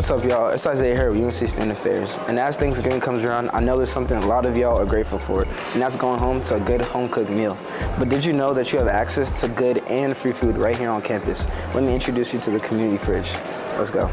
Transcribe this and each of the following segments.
What's up, y'all? It's Isaiah here with UNC Student Affairs. And as Thanksgiving comes around, I know there's something a lot of y'all are grateful for, and that's going home to a good home-cooked meal. But did you know that you have access to good and free food right here on campus? Let me introduce you to the community fridge. Let's go.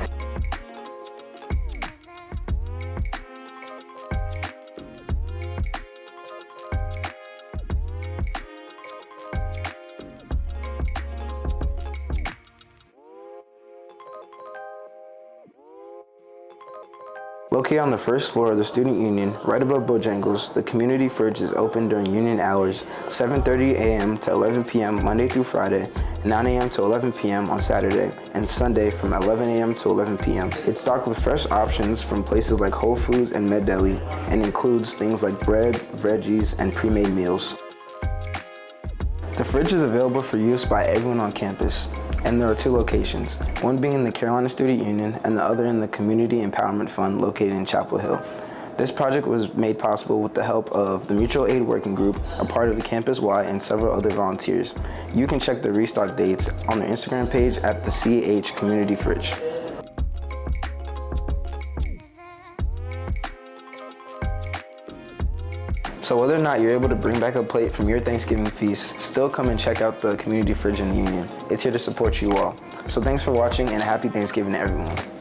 Located on the first floor of the Student Union, right above Bojangles, the community fridge is open during union hours, 7:30 a.m. to 11 p.m. Monday through Friday, 9 a.m. to 11 p.m. on Saturday, and Sunday from 11 a.m. to 11 p.m. It's stocked with fresh options from places like Whole Foods and Med Deli, and includes things like bread, veggies, and pre-made meals. The fridge is available for use by everyone on campus, and there are two locations, one being in the Carolina Student Union and the other in the Community Empowerment Fund located in Chapel Hill. This project was made possible with the help of the Mutual Aid Working Group, a part of the Campus Y, and several other volunteers. You can check the restock dates on their Instagram page at the CH Community Fridge. So whether or not you're able to bring back a plate from your Thanksgiving feast, still come and check out the community fridge in the Union. It's here to support you all. So thanks for watching, and happy Thanksgiving to everyone.